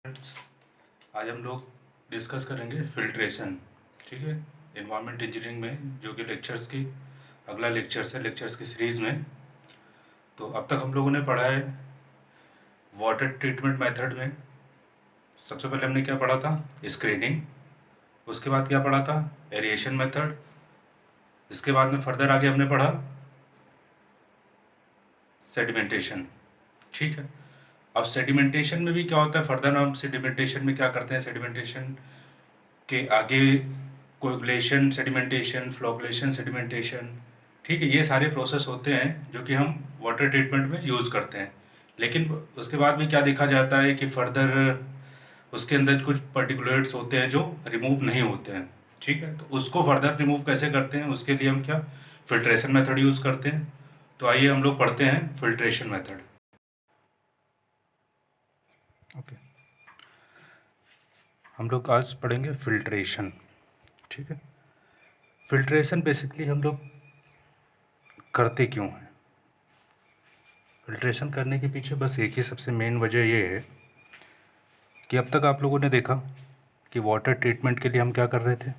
आज हम लोग डिस्कस करेंगे फिल्ट्रेशन। ठीक है, एनवायरनमेंट इंजीनियरिंग में, जो कि लेक्चर्स की अगला लेक्चर्स है लेक्चर्स की सीरीज़ में। तो अब तक हम लोगों ने पढ़ा है वाटर ट्रीटमेंट मेथड में। सबसे पहले हमने क्या पढ़ा था? स्क्रीनिंग। उसके बाद क्या पढ़ा था? Aeration method. इसके बाद में फर्दर आगे हमने पढ़ा सेडिमेंटेशन। ठीक है, अब सेडिमेंटेशन में भी क्या होता है, फर्दर हम सेडिमेंटेशन में क्या करते हैं, सेडिमेंटेशन के आगे कोएगुलेशन सेडिमेंटेशन, फ्लोकुलेशन सेडिमेंटेशन। ठीक है, ये सारे प्रोसेस होते हैं जो कि हम वाटर ट्रीटमेंट में यूज़ करते हैं। लेकिन उसके बाद में क्या देखा जाता है कि फर्दर उसके अंदर कुछ पर्टिकुलेट्स होते हैं जो रिमूव नहीं होते हैं। ठीक है, तो उसको फर्दर रिमूव कैसे करते हैं, उसके लिए हम क्या फिल्ट्रेशन मेथड यूज़ करते हैं। तो आइए हम लोग पढ़ते हैं फिल्ट्रेशन मेथड। ओके, हम लोग आज पढ़ेंगे फिल्ट्रेशन। ठीक है, फिल्ट्रेशन बेसिकली हम लोग करते क्यों हैं? फिल्ट्रेशन करने के पीछे बस एक ही सबसे मेन वजह ये है कि अब तक आप लोगों ने देखा कि वाटर ट्रीटमेंट के लिए हम क्या कर रहे थे।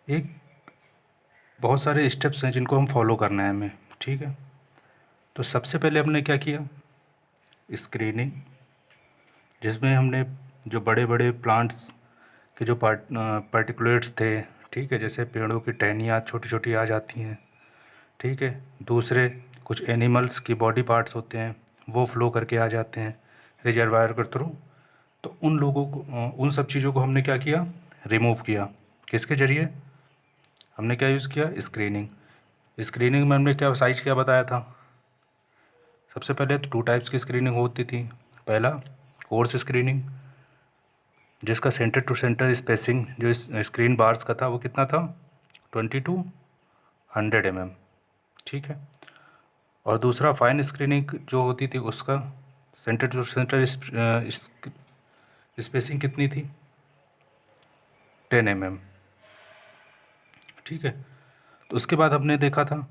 एक बहुत सारे स्टेप्स हैं जिनको हम फॉलो करना है हमें। ठीक है, तो सबसे पहले हमने क्या किया? स्क्रीनिंग, जिसमें हमने जो बड़े बड़े प्लांट्स के जो पार्टिकुलेट्स थे, ठीक है, जैसे पेड़ों की टहनियाँ छोटी छोटी आ जाती हैं। ठीक है, दूसरे कुछ एनिमल्स की बॉडी पार्ट्स होते हैं, वो फ्लो करके आ जाते हैं रिजर्वायर के थ्रू। तो उन लोगों को, उन सब चीज़ों को हमने क्या किया? रिमूव किया। किसके ज़रिए? हमने क्या यूज़ किया? स्क्रीनिंग। स्क्रीनिंग में हमने क्या साइज क्या बताया था? सबसे पहले तो 2 टाइप्स की स्क्रीनिंग होती थी। पहला कोर्स स्क्रीनिंग, जिसका सेंटर टू सेंटर स्पेसिंग जो इस स्क्रीन बार्स का था वो कितना था? 20 to 100 mm। ठीक है, और दूसरा फाइन स्क्रीनिंग जो होती थी उसका सेंटर टू सेंटर स्पेसिंग कितनी थी? 10 mm। ठीक है, तो उसके बाद हमने देखा था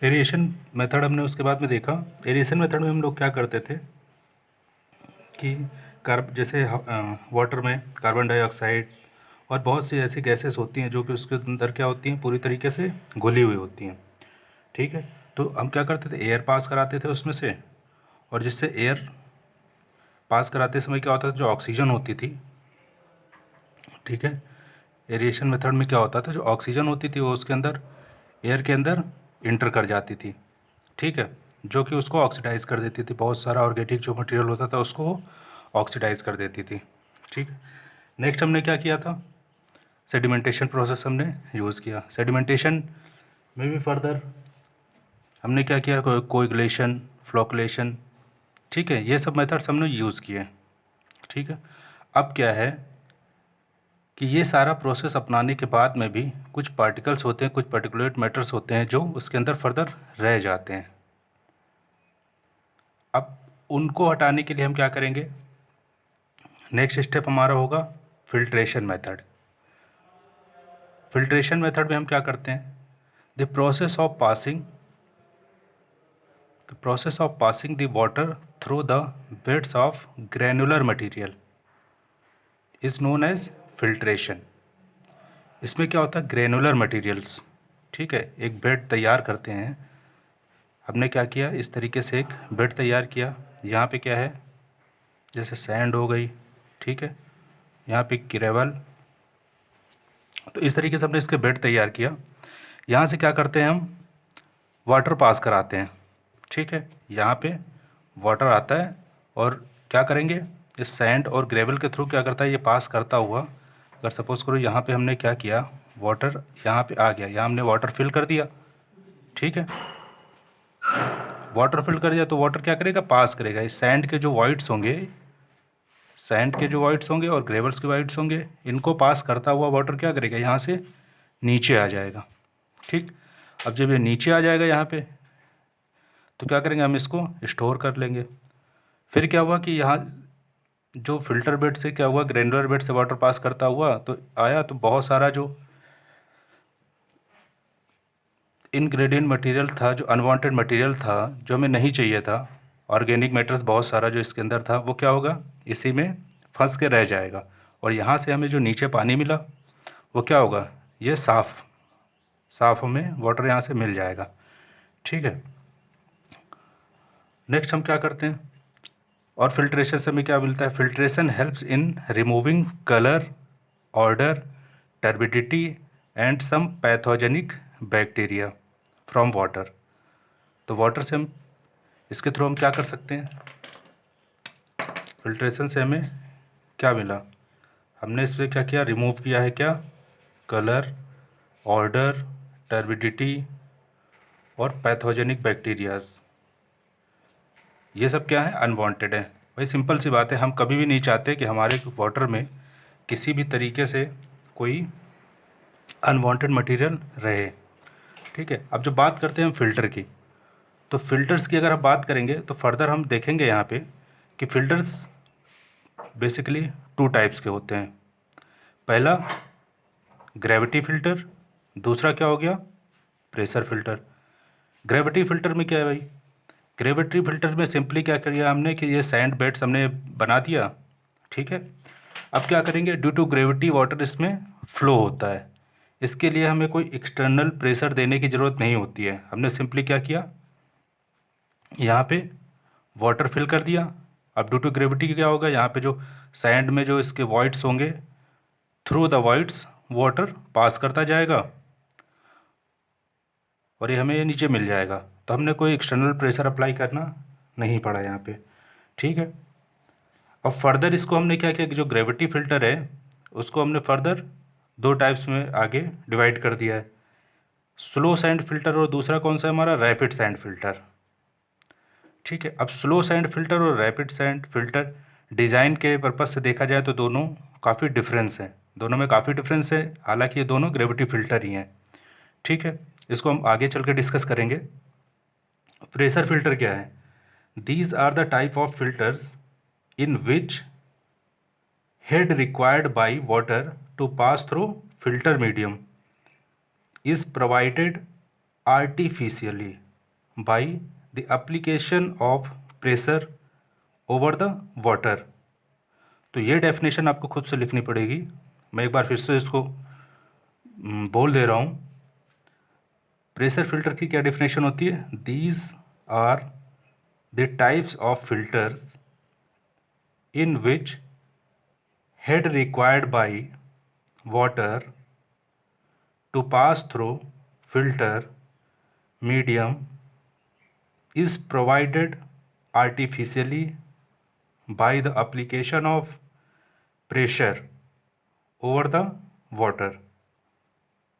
एरिएशन मेथड। हमने उसके बाद में देखा एरिएशन मेथड में हम लोग क्या करते थे कि जैसे वाटर में कार्बन डाइऑक्साइड और बहुत सी ऐसी गैसेस होती हैं जो कि उसके अंदर क्या होती हैं, पूरी तरीके से घुली हुई होती हैं। ठीक है, तो हम क्या करते थे? एयर पास कराते थे उसमें से, और जिससे एयर पास कराते समय क्या होता था, जो ऑक्सीजन होती थी, ठीक है, एरिएशन मेथड में क्या होता था, जो ऑक्सीजन होती थी वो उसके अंदर एयर के अंदर इंटर कर जाती थी। ठीक है, जो कि उसको ऑक्सीडाइज़ कर देती थी। बहुत सारा ऑर्गेनिक जो मटेरियल होता था उसको वो ऑक्सीडाइज़ कर देती थी। ठीक है, नेक्स्ट हमने क्या किया था? सेडिमेंटेशन प्रोसेस हमने यूज़ किया। सेडिमेंटेशन में भी फर्दर हमने क्या किया? Coagulation, flocculation. ठीक है, ये सब मेथड्स हमने यूज़ किए। ठीक है, अब क्या है कि ये सारा प्रोसेस अपनाने के बाद में भी कुछ पार्टिकल्स होते हैं, कुछ पार्टिकुलेट मैटर्स होते हैं जो उसके अंदर फर्दर रह जाते हैं। अब उनको हटाने के लिए हम क्या करेंगे? नेक्स्ट स्टेप हमारा होगा फिल्ट्रेशन मेथड। फिल्ट्रेशन मेथड में हम क्या करते हैं? The process of passing the water through the beds of granular material is known as filtration. इसमें क्या होता है? ग्रैनुलर मटेरियल्स, ठीक है, एक बेड तैयार करते हैं। हमने क्या किया? इस तरीके से एक बेड तैयार किया। यहाँ पे क्या है? जैसे सैंड हो गई, ठीक है, यहाँ पे ग्रेवल। तो इस तरीके से हमने इसके बेड तैयार किया। यहाँ से क्या करते हैं? हम वाटर पास कराते हैं। ठीक है, यहाँ पे वाटर आता है और क्या करेंगे? इस सैंड और ग्रेवल के थ्रू क्या करता है? ये पास करता हुआ, अगर सपोज़ करो यहाँ पे हमने क्या किया, वाटर यहाँ पे आ गया, यहाँ हमने वाटर फिल कर दिया। ठीक है, वाटर फिल कर दिया तो वाटर क्या करेगा? पास करेगा। इस सैंड के जो वॉइड्स होंगे, और ग्रेवल्स के वॉइड्स होंगे, इनको पास करता हुआ वाटर क्या करेगा? यहाँ से नीचे आ जाएगा। ठीक, अब जब ये नीचे आ जाएगा यहाँ पे, तो क्या करेंगे? हम इसको स्टोर कर लेंगे। फिर क्या हुआ कि यहाँ जो फिल्टर बेड से क्या हुआ, ग्रेनुलर बेड से वाटर पास करता हुआ तो आया, तो बहुत सारा जो इनग्रेडिएंट मटेरियल था, जो अनवांटेड मटेरियल था, जो हमें नहीं चाहिए था, ऑर्गेनिक मैटर्स बहुत सारा जो इसके अंदर था, वो क्या होगा, इसी में फंस के रह जाएगा। और यहाँ से हमें जो नीचे पानी मिला वो क्या होगा, ये साफ़ हमें वाटर यहाँ से मिल जाएगा। ठीक है, नेक्स्ट हम क्या करते हैं, और फिल्ट्रेशन से हमें क्या मिलता है, filtration helps in removing colour, odour, turbidity and some pathogenic bacteria from water. तो वाटर से हम, इसके थ्रू हम क्या कर सकते हैं, फिल्ट्रेशन से हमें क्या मिला, हमने इस पर क्या किया, रिमूव किया है क्या, कलर, ऑर्डर, टर्बिडिटी और पैथोजेनिक बैक्टीरियाज। ये सब क्या है, अनवांटेड है। भाई सिंपल सी बात है, हम कभी भी नहीं चाहते कि हमारे वाटर में किसी भी तरीके से कोई अनवांटेड मटेरियल रहे। ठीक है, अब जब बात करते हैं हम फ़िल्टर की, तो फ़िल्टर्स की अगर हम बात करेंगे तो फर्दर हम देखेंगे यहाँ पे कि फ़िल्टर्स बेसिकली टू टाइप्स के होते हैं। पहला ग्रेविटी फ़िल्टर, दूसरा क्या हो गया, प्रेशर फ़िल्टर। ग्रेविटी फ़िल्टर में क्या है भाई, ग्रेविटी फ़िल्टर में सिंपली क्या किया हमने कि ये सैंड बेड्स हमने बना दिया। ठीक है, अब क्या करेंगे, ड्यू टू ग्रेविटी वाटर इसमें फ़्लो होता है, इसके लिए हमें कोई एक्सटर्नल प्रेशर देने की ज़रूरत नहीं होती है। हमने सिंपली क्या किया, यहाँ पे वाटर फिल कर दिया। अब ड्यू टू ग्रेविटी क्या होगा, यहाँ पे जो सैंड में जो इसके वॉइड्स होंगे, थ्रू द वॉइड्स वाटर पास करता जाएगा और ये हमें ये नीचे मिल जाएगा। तो हमने कोई एक्सटर्नल प्रेशर अप्लाई करना नहीं पड़ा यहाँ पे। ठीक है, अब फर्दर इसको हमने क्या किया कि जो ग्रेविटी फ़िल्टर है उसको हमने फर्दर दो टाइप्स में आगे डिवाइड कर दिया है, स्लो सैंड फिल्टर और दूसरा कौन सा है हमारा, रैपिड सैंड फिल्टर। ठीक है, अब स्लो सैंड फिल्टर और रैपिड सैंड फिल्टर डिज़ाइन के पर्पज़ से देखा जाए तो दोनों काफ़ी डिफरेंस है, दोनों में काफ़ी डिफरेंस है, हालांकि ये दोनों ग्रेविटी फ़िल्टर ही हैं। ठीक है, इसको हम आगे चल के डिस्कस करेंगे। प्रेशर फिल्टर क्या है, these are the type of filters in which head required by water to pass through filter medium is provided artificially by the application of pressure over the water। तो ये definition आपको खुद से लिखनी पड़ेगी, मैं एक बार फिर से इसको बोल दे रहा हूँ। प्रेशर फिल्टर की क्या डेफिनेशन होती है, these are the types of filters in which head required by water to pass through filter medium is provided artificially by the application of pressure over the water।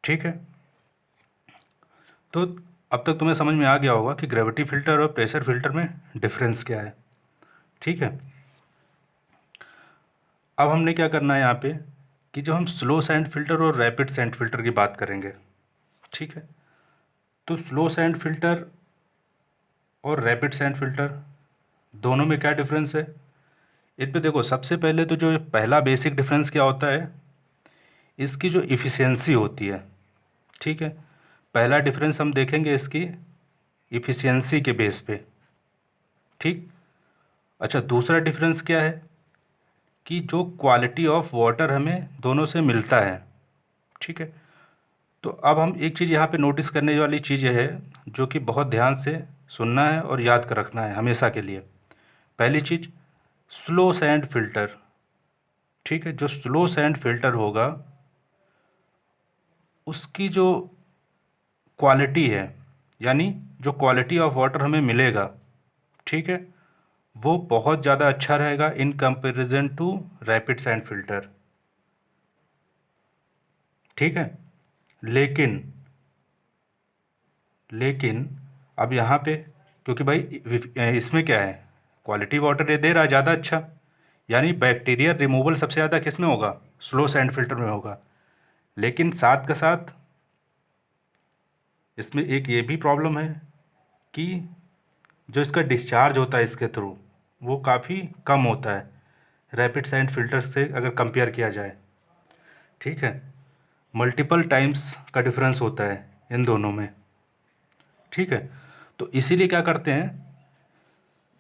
ठीक है, तो अब तक तुम्हें समझ में आ गया होगा कि ग्रेविटी फ़िल्टर और प्रेशर फ़िल्टर में डिफरेंस क्या है। ठीक है, अब हमने क्या करना है यहाँ पे कि जो हम स्लो सैंड फिल्टर और रैपिड सैंड फिल्टर की बात करेंगे। ठीक है, तो स्लो सैंड फिल्टर और रैपिड सैंड फिल्टर दोनों में क्या डिफरेंस है, इन पे देखो। सबसे पहले तो जो पहला बेसिक डिफरेंस क्या होता है, इसकी जो इफ़िशियंसी होती है। ठीक है, पहला डिफरेंस हम देखेंगे इसकी इफ़िशियंसी के बेस पे। ठीक, अच्छा दूसरा डिफरेंस क्या है कि जो क्वालिटी ऑफ वाटर हमें दोनों से मिलता है। ठीक है, तो अब हम एक चीज़ यहाँ पे नोटिस करने वाली चीज़ ये है जो कि बहुत ध्यान से सुनना है और याद कर रखना है हमेशा के लिए। पहली चीज़, स्लो सैंड फिल्टर। ठीक है, जो स्लो सैंड फिल्टर होगा उसकी जो क्वालिटी है, यानी जो क्वालिटी ऑफ वाटर हमें मिलेगा, ठीक है, वो बहुत ज़्यादा अच्छा रहेगा in comparison to rapid sand filter. ठीक है, लेकिन लेकिन अब यहाँ पे क्योंकि भाई इसमें क्या है, क्वालिटी वाटर ये दे रहा है ज़्यादा अच्छा, यानी बैक्टीरिया रिमूवल सबसे ज़्यादा किस में होगा, स्लो सैंड फिल्टर में होगा। लेकिन साथ का साथ इसमें एक ये भी प्रॉब्लम है कि जो इसका डिस्चार्ज होता है इसके थ्रू वो काफ़ी कम होता है रैपिड सैंड फिल्टर से अगर कंपेयर किया जाए। ठीक है, मल्टीपल टाइम्स का डिफरेंस होता है इन दोनों में। ठीक है। तो इसीलिए क्या करते हैं,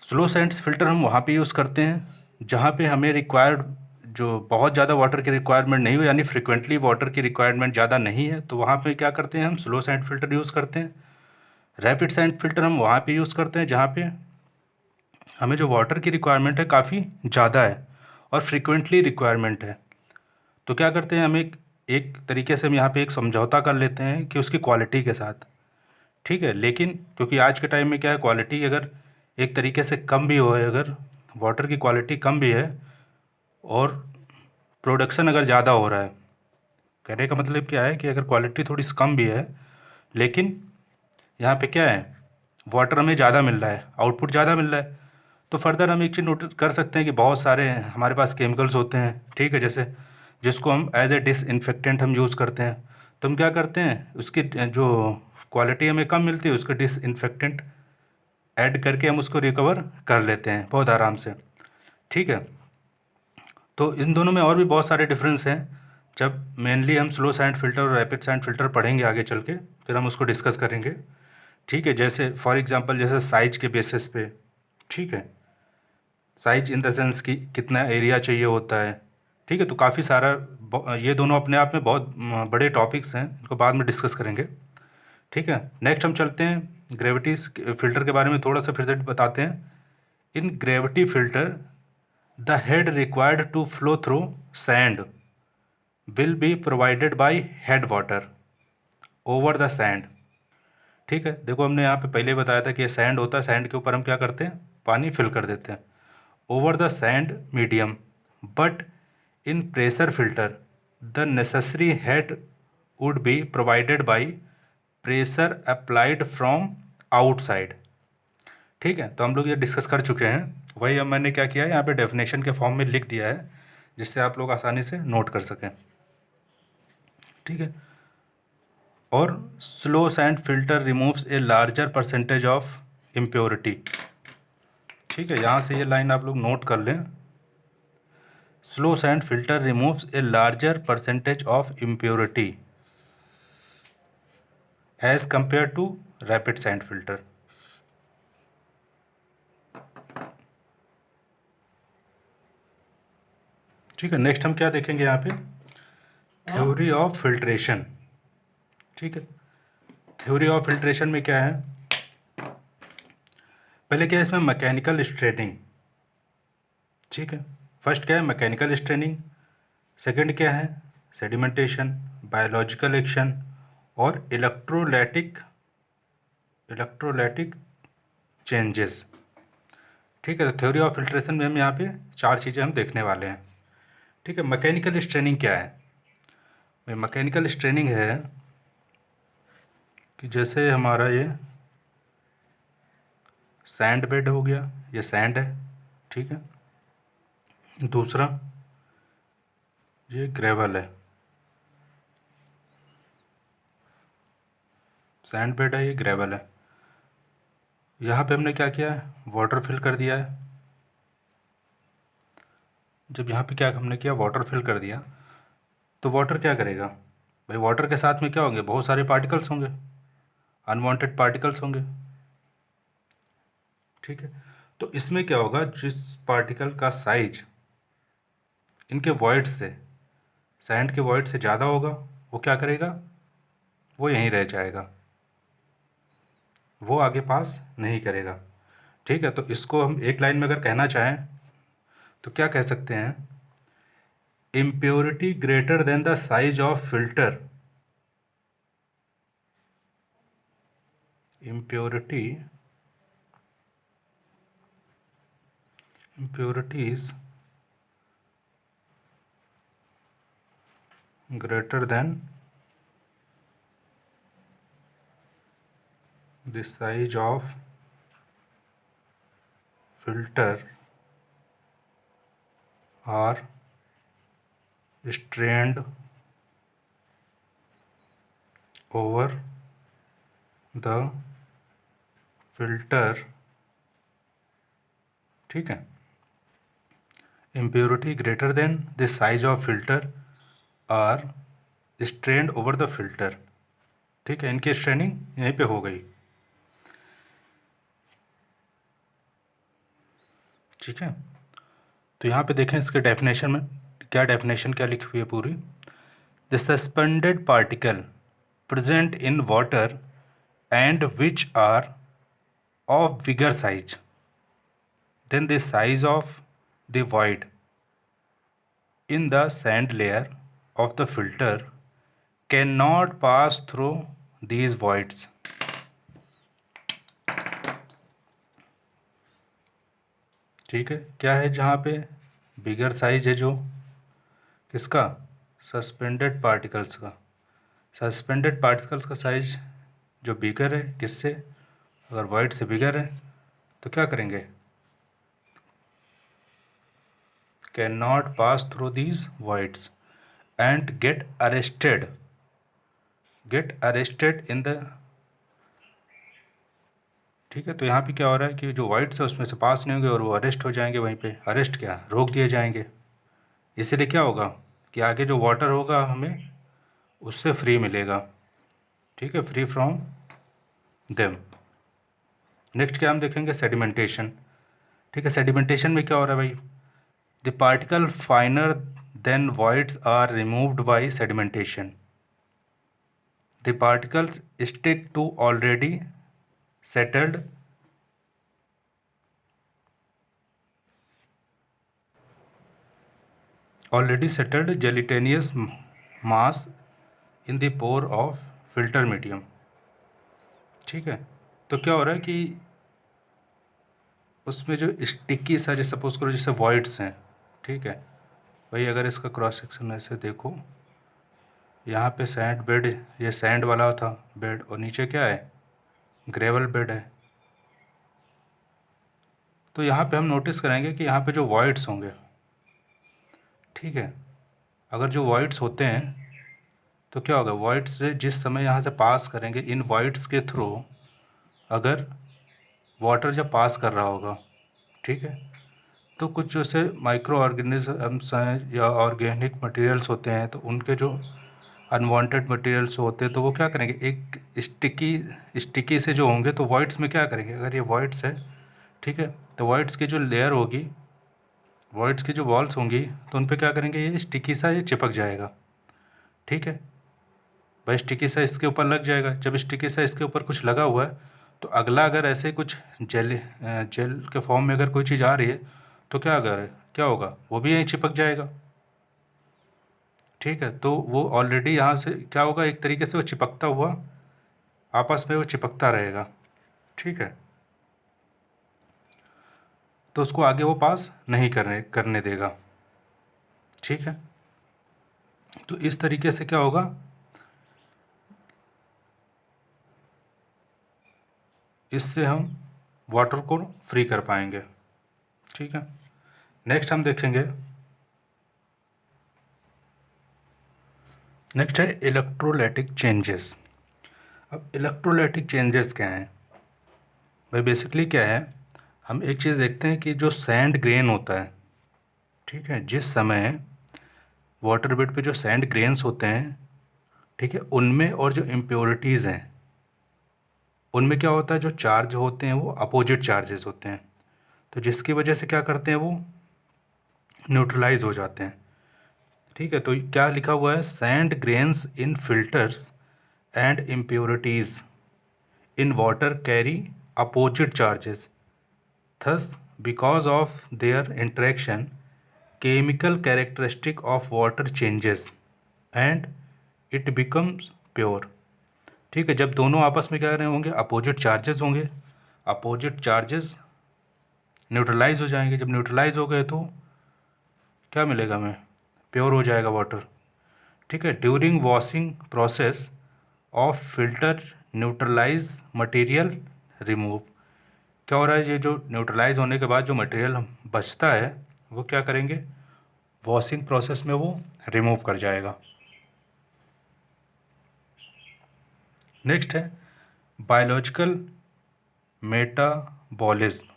स्लो सैंड फिल्टर हम वहाँ पे यूज़ करते हैं जहाँ पे हमें रिक्वायर्ड, जो बहुत ज़्यादा वाटर की रिक्वायरमेंट नहीं हो, यानी फ्रिक्वेंटली वाटर की रिक्वायरमेंट ज़्यादा नहीं है, तो वहाँ पे क्या करते हैं हम स्लो सैंड फिल्टर यूज़ करते हैं। रैपिड सैंड फिल्टर हम वहाँ पे यूज़ करते हैं जहाँ पे हमें जो वाटर की रिक्वायरमेंट है काफ़ी ज़्यादा है और फ्रिक्वेंटली रिक्वायरमेंट है। तो क्या करते हैं हम एक तरीके से हम यहाँ पे एक समझौता कर लेते हैं कि उसकी क्वालिटी के साथ, ठीक है। लेकिन क्योंकि आज के टाइम में क्या है, क्वालिटी अगर एक तरीके से कम भी हो है, अगर वाटर की क्वालिटी कम भी है और प्रोडक्शन अगर ज़्यादा हो रहा है, कहने का मतलब क्या है कि अगर क्वालिटी थोड़ी सी कम भी है लेकिन यहाँ पे क्या है, वाटर हमें ज़्यादा मिल रहा है, आउटपुट ज़्यादा मिल रहा है, तो फर्दर हम एक चीज़ नोटिस कर सकते हैं कि बहुत सारे हमारे पास केमिकल्स होते हैं, ठीक है, जैसे जिसको हम एज ए डिसइंफेक्टेंट हम यूज़ करते हैं। तो हम क्या करते हैं, उसकी जो क्वालिटी हमें कम मिलती है उसको डिसइंफेक्टेंट ऐड करके हम उसको रिकवर कर लेते हैं बहुत आराम से, ठीक है। तो इन दोनों में और भी बहुत सारे डिफरेंस हैं। जब मेनली हम स्लो सैंड फिल्टर और रैपिड सैंड फिल्टर पढ़ेंगे आगे चल के, फिर हम उसको डिस्कस करेंगे, ठीक है। जैसे फॉर एग्जांपल जैसे साइज के बेसिस पे, ठीक है, साइज इन द सेंस कि कितना एरिया चाहिए होता है, ठीक है। तो काफ़ी सारा ये दोनों अपने आप में बहुत बड़े टॉपिक्स हैं, इनको बाद में डिस्कस करेंगे, ठीक है। नेक्स्ट हम चलते हैं ग्रेविटी फिल्टर के बारे में थोड़ा सा फिर से बताते हैं। In gravity filter the head required to flow through sand will be provided by head water over the sand, ठीक है। देखो हमने यहाँ पे पहले ही बताया था कि ये सैंड होता है, सैंड के ऊपर हम क्या करते हैं, पानी फिल कर देते हैं over the sand medium, but in pressure filter the necessary head would be provided by pressure applied from outside, ठीक है। तो हम लोग ये डिस्कस कर चुके हैं, वही अब मैंने क्या किया है यहाँ पे डेफिनेशन के फॉर्म में लिख दिया है जिससे आप लोग आसानी से नोट कर सकें, ठीक है। और slow sand filter removes a larger percentage of impurity, ठीक है। यहाँ से ये लाइन आप लोग नोट कर लें, slow sand filter removes a larger percentage of impurity as compare to rapid sand filter, ठीक है। नेक्स्ट हम क्या देखेंगे यहाँ पे, थ्योरी ऑफ फिल्ट्रेशन, ठीक है। थ्योरी ऑफ फिल्ट्रेशन में क्या है, पहले क्या है इसमें मैकेनिकल स्ट्रेनिंग, ठीक है। फर्स्ट क्या है मैकेनिकल स्ट्रेनिंग, सेकंड क्या है सेडिमेंटेशन, बायोलॉजिकल एक्शन और इलेक्ट्रोलाइटिक चेंजेस, ठीक है। तो थ्योरी ऑफ फिल्ट्रेशन में हम यहाँ पे चार चीज़ें हम देखने वाले हैं, ठीक है। मैकेनिकल स्ट्रेनिंग क्या है, मैकेनिकल स्ट्रेनिंग है कि जैसे हमारा ये सैंड बेड हो गया, ये सैंड है, ठीक है। दूसरा ये ग्रेवल है, सैंड बेड है, ये ग्रेवल है। यहाँ पे हमने क्या किया है, वाटर फिल कर दिया है। जब यहाँ पे क्या हमने किया, वाटर फिल कर दिया, तो वाटर क्या करेगा भाई, वाटर के साथ में क्या होंगे, बहुत सारे पार्टिकल्स होंगे, अनवांटेड पार्टिकल्स होंगे, ठीक है। तो इसमें क्या होगा, जिस पार्टिकल का साइज इनके वॉइड से, सैंड के वॉइड से ज़्यादा होगा, वो क्या करेगा, वो यहीं रह जाएगा, वो आगे पास नहीं करेगा, ठीक है। तो इसको हम एक लाइन में अगर कहना चाहें तो क्या कह सकते हैं, impurity greater than the size of filter, impurities greater than the size of filter are strained over the filter, ठीक है। impurity greater than the size of filter are strained over the filter, ठीक है। इनकी straining यहीं पे हो गई, ठीक है। तो यहाँ पे देखें इसके डेफिनेशन में क्या डेफिनेशन क्या लिखी हुई है पूरी। The suspended particle present in water and which are of bigger size than the size of the void in the sand layer of the filter cannot pass through these voids. ठीक है, क्या है जहाँ पे बिगर साइज है जो किसका, suspended particles का। सस्पेंडेड पार्टिकल्स का साइज जो बिगर है किससे, अगर void से बिगर है तो क्या करेंगे, can not pass through these voids and get arrested in the। ठीक है, तो यहाँ पे क्या हो रहा है कि जो voids है उसमें से पास नहीं होंगे और वो अरेस्ट हो जाएंगे, वहीं पे अरेस्ट क्या, रोक दिए जाएंगे। इसीलिए क्या होगा कि आगे जो वाटर होगा हमें उससे फ्री मिलेगा। ठीक है, फ्री फ्रॉम देम। नेक्स्ट क्या हम देखेंगे, सेडिमेंटेशन। ठीक है, सेडिमेंटेशन में क्या हो रहा है भाई, the particle finer than voids are removed by sedimentation. The particles stick to settled already settled gelatinous mass in the pore of filter medium. ठीक है, तो क्या हो रहा है कि उसमें जो स्टिकी सा, जैसे सपोज करो जैसे voids हैं, ठीक है भाई, अगर इसका क्रॉस सेक्शन ऐसे देखो, यहाँ पे सैंड बेड, ये सैंड वाला था बेड, और नीचे क्या है, ग्रेवल बेड है। तो यहाँ पे हम नोटिस करेंगे कि यहाँ पे जो voids होंगे, ठीक है, अगर जो voids होते हैं तो क्या होगा, voids से जिस समय यहाँ से पास करेंगे, इन voids के थ्रू अगर वाटर जब पास कर रहा होगा, ठीक है, तो कुछ जैसे माइक्रो ऑर्गेनिजम्स हैं या ऑर्गेनिक मटेरियल्स होते हैं, तो उनके जो अनवांटेड मटेरियल्स होते हैं तो वो क्या करेंगे, एक स्टिकी से जो होंगे तो voids में क्या करेंगे, अगर ये voids है, ठीक है, तो voids की जो लेयर होगी, voids की जो वॉल्स होंगी, तो उन पे क्या करेंगे, ये स्टिकी सा ये चिपक जाएगा। ठीक है भाई, स्टिकी सा इसके ऊपर लग जाएगा। जब स्टिकी सा इसके ऊपर कुछ लगा हुआ है तो अगला अगर ऐसे कुछ जेल के फॉर्म में अगर कोई चीज़ आ रही है तो क्या होगा, वो भी यहीं चिपक जाएगा। ठीक है, तो वो ऑलरेडी यहाँ से क्या होगा, एक तरीके से वो चिपकता हुआ आपस में वो चिपकता रहेगा। ठीक है, तो उसको आगे वो पास नहीं करने देगा। ठीक है, तो इस तरीके से क्या होगा, इससे हम वाटर को फ्री कर पाएंगे। ठीक है, नेक्स्ट हम देखेंगे, नेक्स्ट है इलेक्ट्रोलाइटिक चेंजेस। अब इलेक्ट्रोलाइटिक चेंजेस क्या हैं भाई, बेसिकली क्या है, हम एक चीज़ देखते हैं कि जो सैंड ग्रेन होता है, ठीक है, जिस समय वाटर बेड पे जो सैंड ग्रेन्स होते हैं, ठीक है, उनमें और जो इम्प्योरिटीज़ हैं उनमें क्या होता है, जो चार्ज होते हैं वो अपोजिट चार्जेस होते हैं, तो जिसकी वजह से क्या करते हैं, वो न्यूट्रलाइज हो जाते हैं। ठीक है, तो क्या लिखा हुआ है, sand grains in filters and impurities in water carry opposite charges, thus because of their interaction chemical characteristic of water changes and it becomes pure। ठीक है, जब दोनों आपस में क्या रहे होंगे, अपोजिट चार्जेस होंगे, अपोजिट चार्जेस न्यूट्रलाइज हो जाएंगे, जब न्यूट्रलाइज हो गए तो क्या मिलेगा हमें, प्योर हो जाएगा वाटर। ठीक है, during washing process of filter neutralise material remove. क्या हो रहा है, ये जो न्यूट्रलाइज होने के बाद जो मटेरियल बचता है वो क्या करेंगे, वॉशिंग प्रोसेस में वो रिमूव कर जाएगा। नेक्स्ट है बायोलॉजिकल मेटाबॉलिज्म।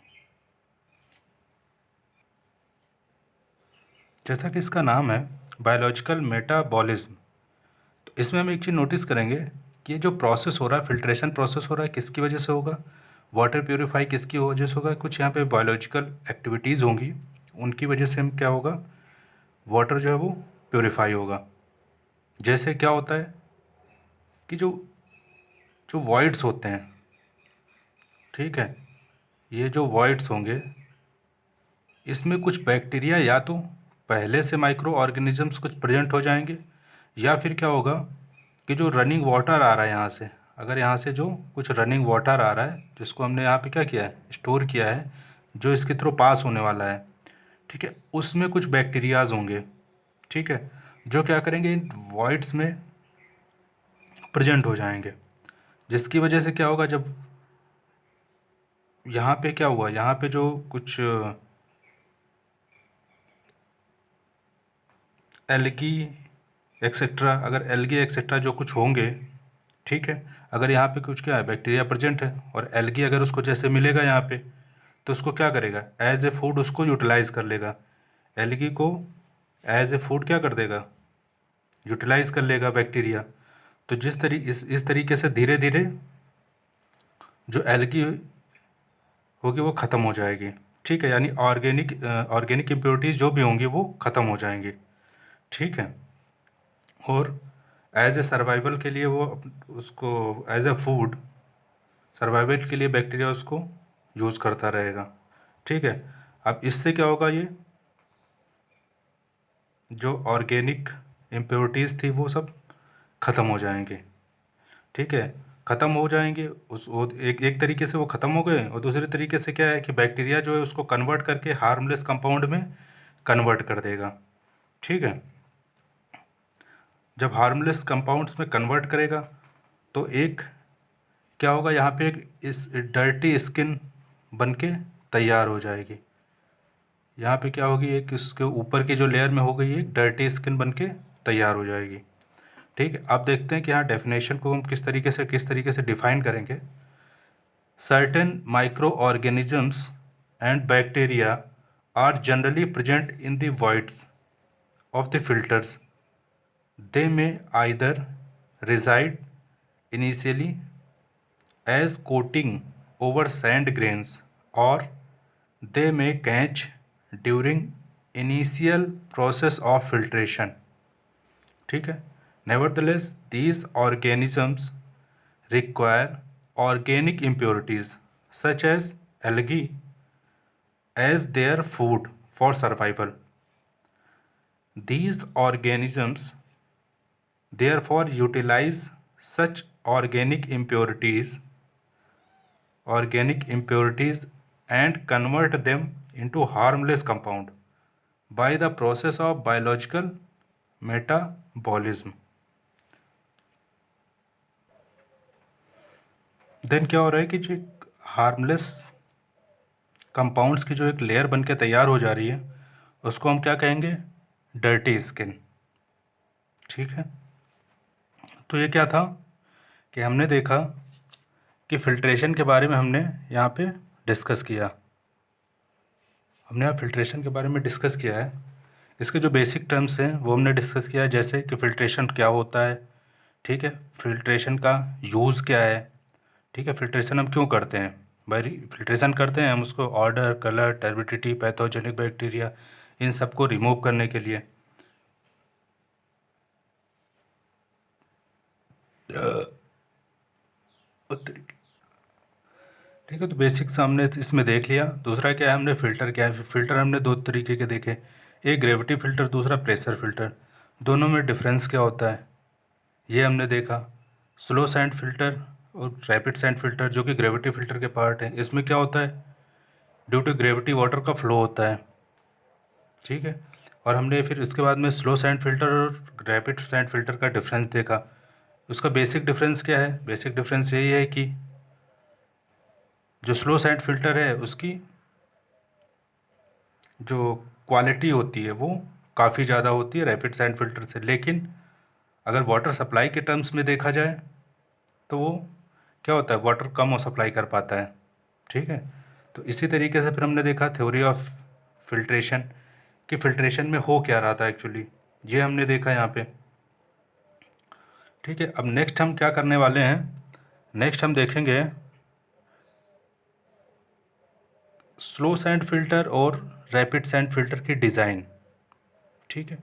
जैसा कि इसका नाम है बायोलॉजिकल मेटाबॉलिज्म, तो इसमें हम एक चीज़ नोटिस करेंगे कि ये जो प्रोसेस हो रहा है, फिल्ट्रेशन प्रोसेस हो रहा है, किसकी वजह से होगा, वाटर प्योरीफाई किसकी वजह से होगा? कुछ यहाँ पे बायोलॉजिकल एक्टिविटीज़ होंगी, उनकी वजह से हम क्या होगा, वाटर जो है वो प्योरीफाई होगा। जैसे क्या होता है कि जो जो वॉइड्स होते हैं, ठीक है, ये जो वॉइड्स होंगे इसमें कुछ बैक्टीरिया या तो पहले से माइक्रो ऑर्गेनिजम्स कुछ प्रेजेंट हो जाएंगे, या फिर क्या होगा कि जो रनिंग वाटर आ रहा है यहाँ से, अगर यहाँ से जो कुछ रनिंग वाटर आ रहा है जिसको हमने यहाँ पे क्या किया है, स्टोर किया है, जो इसके थ्रू पास होने वाला है, ठीक है, उसमें कुछ बैक्टीरियाज होंगे, ठीक है, जो क्या करेंगे इन वॉइड्स में प्रेजेंट हो जाएंगे, जिसकी वजह से क्या होगा, जब यहाँ पे क्या हुआ, यहाँ पे जो कुछ एल्गी एक्सेट्रा, अगर एल्गी एक्सेट्रा जो कुछ होंगे, ठीक है, अगर यहाँ पे कुछ क्या है, बैक्टीरिया प्रेजेंट है, और एल्गी अगर उसको जैसे मिलेगा यहाँ पे, तो उसको क्या करेगा, एज ए फूड उसको यूटिलाइज कर लेगा, एल्गी को एज ए फूड क्या कर देगा, यूटिलाइज कर लेगा बैक्टीरिया। तो इस तरीके से धीरे धीरे जो एल्गी होगी वो ख़त्म हो जाएगी, ठीक है, यानी ऑर्गेनिक इम्प्योरिटीज़ जो भी होंगी वो ख़त्म हो जाएंगी, ठीक है। और एज ए सर्वाइवल के लिए वो उसको एज ए फूड सर्वाइवल के लिए बैक्टीरिया उसको यूज़ करता रहेगा, ठीक है। अब इससे क्या होगा, ये जो ऑर्गेनिक इम्प्योरिटीज़ थी वो सब ख़त्म हो जाएंगे, ठीक है, ख़त्म हो जाएंगे, उस वो एक एक तरीके से वो ख़त्म हो गए, और दूसरे तरीके से क्या है कि बैक्टीरिया जो है उसको कन्वर्ट करके हार्मलेस कंपाउंड में कन्वर्ट कर देगा, ठीक है। जब हार्मलेस कंपाउंड्स में कन्वर्ट करेगा तो एक क्या होगा, यहाँ पे एक इस डर्टी स्किन बन के तैयार हो जाएगी, यहाँ पे क्या होगी, एक इसके ऊपर की जो लेयर में हो गई एक डर्टी स्किन बन के तैयार हो जाएगी, ठीक है। अब देखते हैं कि यहाँ डेफिनेशन को हम किस तरीके से डिफाइन करेंगे। Certain microorganisms and bacteria are generally present in the voids of the filters. They may either reside initially as coating over sand grains, or they may catch during initial process of filtration, ठीक है। Nevertheless, these organisms require organic impurities such as algae as their food for survival. These organisms therefore utilize such organic impurities and convert them into harmless compound by the process of biological metabolism. Then क्या हो रहा है कि जो harmless compounds की जो एक layer बन के तैयार हो जा रही है उसको हम क्या कहेंगे, डर्टी स्किन, ठीक है। तो ये क्या था कि हमने देखा कि फिल्ट्रेशन के बारे में हमने यहाँ पे डिस्कस किया, हमने यहाँ फिल्ट्रेशन के बारे में डिस्कस किया है, इसके जो बेसिक टर्म्स हैं वो हमने डिस्कस किया है, जैसे कि फ़िल्ट्रेशन क्या होता है, ठीक है, फिल्ट्रेशन का यूज़ क्या है, ठीक है, फिल्ट्रेशन हम क्यों करते हैं, भाई फिल्ट्रेशन करते हैं हम उसको odour, colour, turbidity, pathogenic bacteria, इन सबको रिमूव करने के लिए। ठीक है, तो बेसिक्स हमने इसमें देख लिया। दूसरा क्या है, हमने फ़िल्टर क्या है, फ़िल्टर हमने दो तरीके के देखे, एक ग्रेविटी फ़िल्टर, दूसरा प्रेशर फ़िल्टर, दोनों में डिफरेंस क्या होता है ये हमने देखा। स्लो सैंड फ़िल्टर और रैपिड सैंड फ़िल्टर जो कि ग्रेविटी फ़िल्टर के पार्ट हैं, इसमें क्या होता है, ड्यू टू ग्रेविटी वाटर का फ्लो होता है, ठीक है। और हमने फिर इसके बाद में स्लो सैंड फ़िल्टर और रैपिड सैंड फ़िल्टर का डिफरेंस देखा। उसका बेसिक डिफरेंस क्या है, बेसिक डिफरेंस यही है कि जो स्लो सैंड फ़िल्टर है उसकी जो क्वालिटी होती है वो काफ़ी ज़्यादा होती है रैपिड सैंड फ़िल्टर से, लेकिन अगर वाटर सप्लाई के टर्म्स में देखा जाए तो वो क्या होता है, वाटर कम और सप्लाई कर पाता है, ठीक है। तो इसी तरीके से फिर हमने देखा थ्योरी ऑफ फिल्ट्रेशन, कि फिल्ट्रेशन में हो क्या रहा था एक्चुअली, ये हमने देखा यहाँ पे, ठीक है। अब नेक्स्ट हम क्या करने वाले हैं, नेक्स्ट हम देखेंगे स्लो सैंड फिल्टर और रैपिड सैंड फिल्टर की डिज़ाइन। ठीक है।